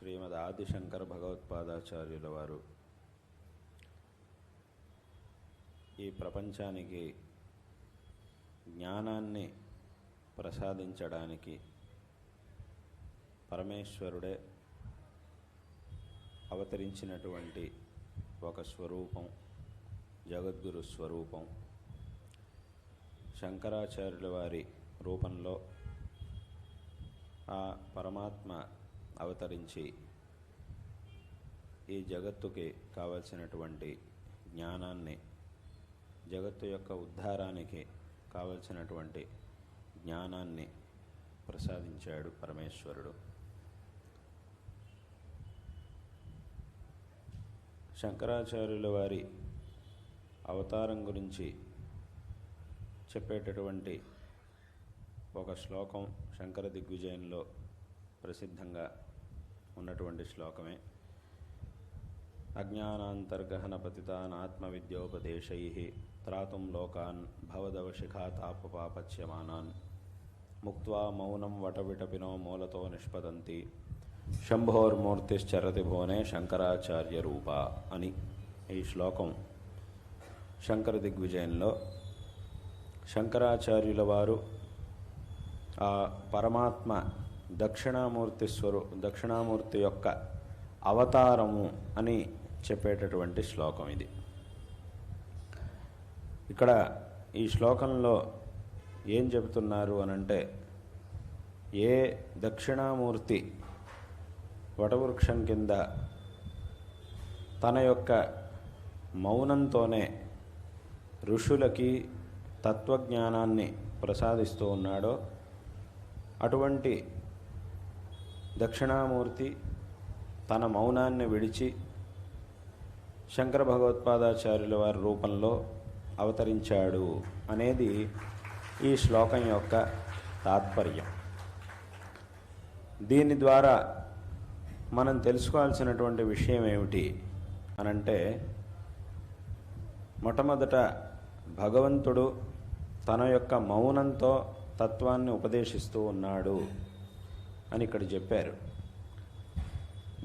శ్రీమద్ ఆదిశంకర భగవత్పాదాచార్యుల వారు ఈ ప్రపంచానికి జ్ఞానాన్ని ప్రసాదించడానికి పరమేశ్వరుడే అవతరించినటువంటి ఒక స్వరూపం, జగద్గురు స్వరూపం. శంకరాచార్యుల వారి రూపంలో ఆ పరమాత్మ అవతరించి ఈ జగత్తుకి కావలసినటువంటి జ్ఞానాన్ని, జగత్తు యొక్క ఉద్ధారానికి కావలసినటువంటి జ్ఞానాన్ని ప్రసాదించాడు పరమేశ్వరుడు. శంకరాచార్యుల వారి అవతారం గురించి చెప్పేటటువంటి ఒక శ్లోకం శంకర దిగ్విజయంలో ప్రసిద్ధంగా ఉన్నటువంటి శ్లోకమే. అజ్ఞానాంతర్గహన పతితాన్ ఆత్మవిద్యోపదేశైః త్రాతుం లోకాన్ భవదవశిఖాతాపపాపచ్యమానాన్ ముక్త్వా మౌనం వటవిటపినో మూలతో నిష్పతంతి శంభోర్మూర్తిశ్చరతి భువనే శంకరాచార్య రూప అని ఈ శ్లోకం శంకర దిగ్విజయంలో శంకరాచార్యుల వారు ఆ పరమాత్మ దక్షిణామూర్తి యొక్క అవతారము అని చెప్పేటటువంటి శ్లోకం ఇది. ఇక్కడ ఈ శ్లోకంలో ఏం చెబుతున్నారు అనంటే, ఏ దక్షిణామూర్తి వటవృక్షం కింద తన యొక్క మౌనంతోనే ఋషులకి తత్వజ్ఞానాన్ని ప్రసాదిస్తూ ఉన్నాడో, అటువంటి దక్షిణామూర్తి తన మౌనాన్ని విడిచి శంకర భగవత్పాదాచార్యుల వారి రూపంలో అవతరించాడు అనేది ఈ శ్లోకం యొక్క తాత్పర్యం. దీని ద్వారా మనం తెలుసుకోవాల్సినటువంటి విషయం ఏమిటి అనంటే, మొట్టమొదట భగవంతుడు తన యొక్క మౌనంతో తత్వాన్ని ఉపదేశిస్తూ ఉన్నాడు అని ఇక్కడ చెప్పారు.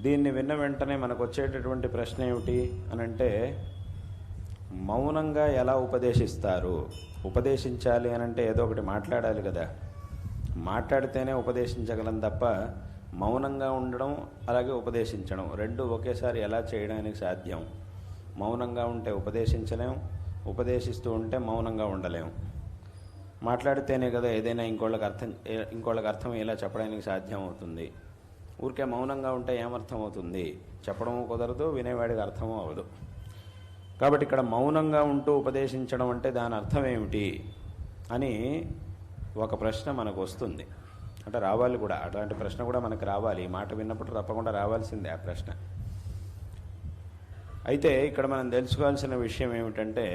దీన్ని విన్న వెంటనే మనకు వచ్చేటటువంటి ప్రశ్న ఏమిటి అనంటే, మౌనంగా ఎలా ఉపదేశిస్తారు? ఉపదేశించాలి అనంటే ఏదో ఒకటి మాట్లాడాలి కదా. మాట్లాడితేనే ఉపదేశించగలం తప్ప మౌనంగా ఉండడం అలాగే ఉపదేశించడం రెండు ఒకేసారి ఎలా చేయడానికి సాధ్యం? మౌనంగా ఉంటే ఉపదేశించలేం, ఉపదేశిస్తూ ఉంటే మౌనంగా ఉండలేం. మాట్లాడితేనే కదా ఏదైనా ఇంకోళ్ళకి అర్థం ఎలా చెప్పడానికి సాధ్యం అవుతుంది. ఊరికే మౌనంగా ఉంటే ఏమర్థం అవుతుంది? చెప్పడము కుదరదు, వినేవాడికి అర్థమూ అవ్వదు. కాబట్టి ఇక్కడ మౌనంగా ఉంటూ ఉపదేశించడం అంటే దాని అర్థం ఏమిటి అని ఒక ప్రశ్న మనకు వస్తుంది. అంటే రావాలి కూడా, అట్లాంటి ప్రశ్న కూడా మనకు రావాలి. ఈ మాట విన్నప్పుడు తప్పకుండా రావాల్సిందే ఆ ప్రశ్న. అయితే ఇక్కడ మనం తెలుసుకోవాల్సిన విషయం ఏమిటంటే,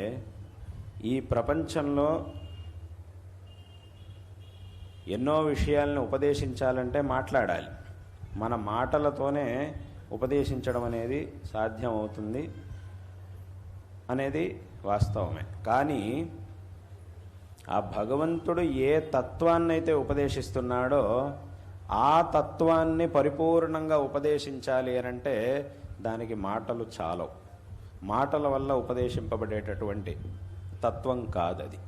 ఈ ప్రపంచంలో ఎన్నో విషయాలను ఉపదేశించాలంటే మాట్లాడాలి. మన మాటలతోనే ఉపదేశించడం అనేది సాధ్యం అవుతుంది అనేది వాస్తవమే. కానీ ఆ భగవంతుడు ఏ తత్వాన్నైతే ఉపదేశిస్తున్నాడో ఆ తత్వాన్ని పరిపూర్ణంగా ఉపదేశించాలి అనంటే దానికి మాటలు చాలవు. మాటల వల్ల ఉపదేశింపబడేటటువంటి తత్వం కాదది.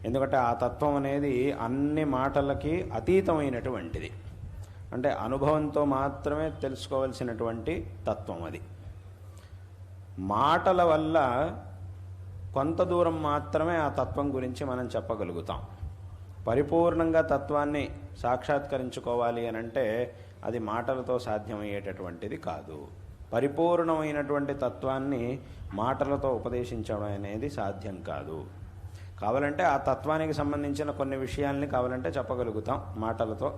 ఎందుకంటే ఆ తత్వం అనేది అన్ని మాటలకి అతీతమైనటువంటిది. అంటే అనుభవంతో మాత్రమే తెలుసుకోవాల్సినటువంటి తత్వం అది. మాటల వల్ల కొంత దూరం మాత్రమే ఆ తత్వం గురించి మనం చెప్పగలుగుతాం. పరిపూర్ణంగా తత్వాన్ని సాక్షాత్కరించుకోవాలి అనంటే అది మాటలతో సాధ్యమయ్యేటటువంటిది కాదు. పరిపూర్ణమైనటువంటి తత్వాన్ని మాటలతో ఉపదేశించడం అనేది సాధ్యం కాదు. కావాలంటే ఆ తత్వానికి సంబంధించిన కొన్ని విషయాల్ని కావాలంటే చెప్పగలుగుతాం మాటలతో.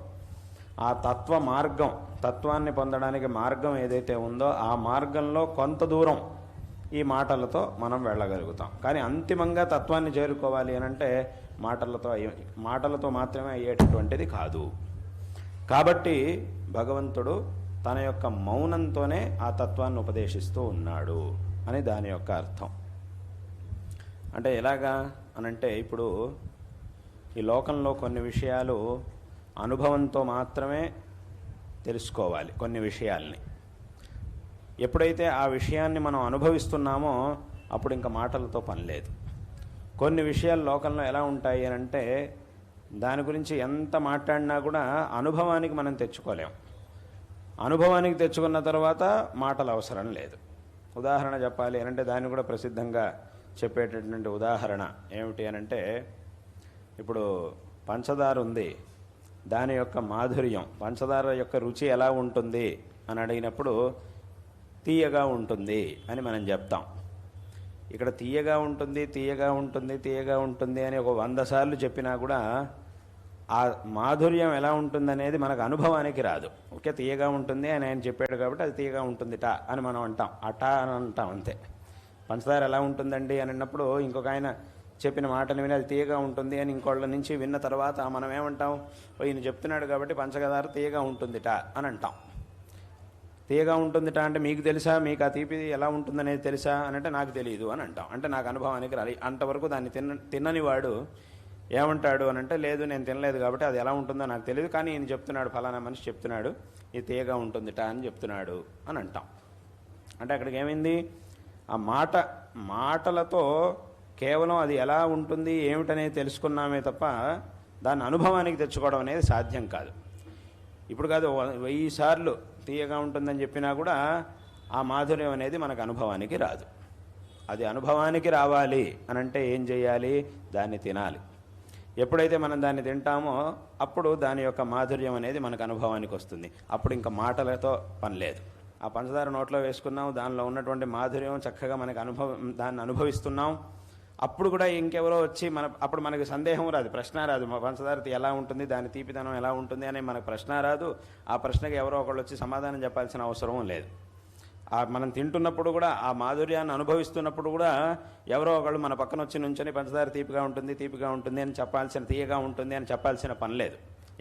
ఆ తత్వ మార్గం, తత్వాన్ని పొందడానికి మార్గం ఏదైతే ఉందో ఆ మార్గంలో కొంత దూరం ఈ మాటలతో మనం వెళ్ళగలుగుతాం. కానీ అంతిమంగా తత్వాన్ని చేరుకోవాలి అనంటే మాటలతో మాత్రమే అయ్యేటటువంటిది కాదు. కాబట్టి భగవంతుడు తన యొక్క మౌనంతోనే ఆ తత్వాన్ని ఉపదేశిస్తూ ఉన్నాడు అని దాని యొక్క అర్థం. అంటే ఎలాగా అనంటే, ఇప్పుడు ఈ లోకంలో కొన్ని విషయాలు అనుభవంతో మాత్రమే తెలుసుకోవాలి కొన్ని విషయాల్ని. ఎప్పుడైతే ఆ విషయాన్ని మనం అనుభవిస్తున్నామో అప్పుడు ఇంకా మాటలతో పని లేదు. కొన్ని విషయాలు లోకంలో ఎలా ఉంటాయి అని అంటే దాని గురించి ఎంత మాట్లాడినా కూడా అనుభవానికి మనం తెచ్చుకోలేం. అనుభవానికి తెచ్చుకున్న తర్వాత మాటలు అవసరం లేదు. ఉదాహరణ చెప్పాలి అనంటే దాన్ని కూడా ప్రసిద్ధంగా చెప్పేటటువంటి ఉదాహరణ ఏమిటి అనంటే, ఇప్పుడు పంచదార ఉంది, దాని యొక్క మాధుర్యం, పంచదార యొక్క రుచి ఎలా ఉంటుంది అని అడిగినప్పుడు తీయగా ఉంటుంది అని మనం చెప్తాం. ఇక్కడ తీయగా ఉంటుంది తీయగా ఉంటుంది తీయగా ఉంటుంది అని ఒక 100 సార్లు చెప్పినా కూడా ఆ మాధుర్యం ఎలా ఉంటుందనేది మనకు అనుభవానికి రాదు. ఓకే, తీయగా ఉంటుంది అని ఆయన చెప్పాడు కాబట్టి అది తీయగా ఉంటుందిట అని మనం అంటాం, అటా అని అంటాం అంతే. పంచదార ఎలా ఉంటుందండి అని అన్నప్పుడు ఇంకొక ఆయన చెప్పిన మాటలు విని అది తీయగా ఉంటుంది అని ఇంకోళ్ళ నుంచి విన్న తర్వాత మనం ఏమంటాం, ఈయన చెప్తున్నాడు కాబట్టి పంచదార తీయగా ఉంటుందిట అని అంటాం. తీయగా ఉంటుందిట అంటే మీకు తెలుసా, మీకు ఆ తీపి ఎలా ఉంటుందనేది తెలుసా అని అంటే నాకు తెలియదు అని అంటాం. అంటే నాకు అనుభవానికి రాలి. అంతవరకు దాన్ని తిన్నని వాడు ఏమంటాడు అని అంటే, లేదు నేను తినలేదు కాబట్టి అది ఎలా ఉంటుందో నాకు తెలియదు, కానీ ఈయన చెప్తున్నాడు, ఫలానా మనిషి చెప్తున్నాడు ఇది తీయగా ఉంటుందిట అని చెప్తున్నాడు అని అంటాం. అంటే అక్కడికి ఏమైంది, ఆ మాటలతో కేవలం అది ఎలా ఉంటుంది ఏమిటనేది తెలుసుకున్నామే తప్ప దాన్ని అనుభవానికి తెచ్చుకోవడం అనేది సాధ్యం కాదు. ఇప్పుడు కాదు, 1000 సార్లు తీయగా ఉంటుందని చెప్పినా కూడా ఆ మాధుర్యం అనేది మనకు అనుభవానికి రాదు. అది అనుభవానికి రావాలి అనంటే ఏం చేయాలి, దాన్ని తినాలి. ఎప్పుడైతే మనం దాన్ని తింటామో అప్పుడు దాని యొక్క మాధుర్యం అనేది మనకు అనుభవానికి వస్తుంది. అప్పుడు ఇంకా మాటలతో పని లేదు. ఆ పంచదార నోట్లో వేసుకున్నాం, దానిలో ఉన్నటువంటి మాధుర్యం చక్కగా మనకు దాన్ని అనుభవిస్తున్నాం. అప్పుడు కూడా ఇంకెవరో వచ్చి అప్పుడు మనకి సందేహం రాదు, ప్రశ్న రాదు, పంచదార ఎలా ఉంటుంది, దాని తీపిదనం ఎలా ఉంటుంది అనే మనకు ప్రశ్న రాదు. ఆ ప్రశ్నకి ఎవరో ఒకళ్ళు వచ్చి సమాధానం చెప్పాల్సిన అవసరం లేదు. మనం తింటున్నప్పుడు కూడా ఆ మాధుర్యాన్ని అనుభవిస్తున్నప్పుడు కూడా ఎవరో ఒకళ్ళు మన పక్కన వచ్చి నుంచొని పంచదార తీపిగా ఉంటుంది తీపిగా ఉంటుంది అని చెప్పాల్సిన, తీయగా ఉంటుంది అని చెప్పాల్సిన పని లేదు.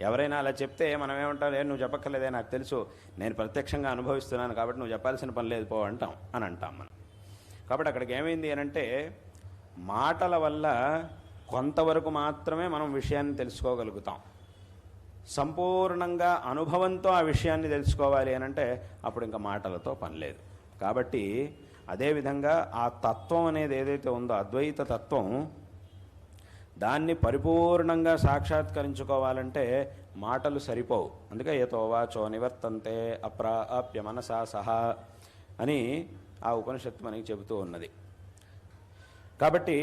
ఎవరైనా అలా చెప్తే మనం ఏమంటాం, నువ్వు చెప్పక్కర్లేదే, నాకు తెలుసు, నేను ప్రత్యక్షంగా అనుభవిస్తున్నాను కాబట్టి నువ్వు చెప్పాల్సిన పని లేదు పో అంటాం అని అంటాం మనం. కాబట్టి అక్కడికి ఏమైంది అనంటే మాటల వల్ల కొంతవరకు మాత్రమే మనం విషయాన్ని తెలుసుకోగలుగుతాం. సంపూర్ణంగా అనుభవంతో ఆ విషయాన్ని తెలుసుకోవాలి అనంటే అప్పుడు ఇంకా మాటలతో పని లేదు. కాబట్టి అదేవిధంగా ఆ తత్వం అనేది ఏదైతే ఉందో అద్వైత తత్వం, దాన్ని పరిపూర్ణంగా సాక్షాత్కరించుకోవాలంటే మాటలు సరిపోవు. అందుకే యతో వాచో నివర్తంతే అప్రాప్య మనసా సహా అని ఆ ఉపనిషత్తు మనకి చెబుతూ ఉన్నది. కాబట్టి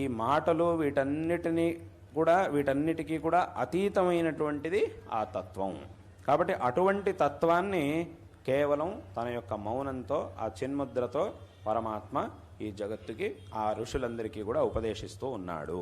ఈ మాటలు వీటన్నిటికీ కూడా అతీతమైనటువంటిది ఆ తత్వం. కాబట్టి అటువంటి తత్వాన్ని కేవలం తన యొక్క మౌనంతో, ఆ చిన్ముద్రతో పరమాత్మ ఈ జగత్తుకి, ఆ ఋషులందరికీ కూడా ఉపదేశిస్తూ ఉన్నాడు.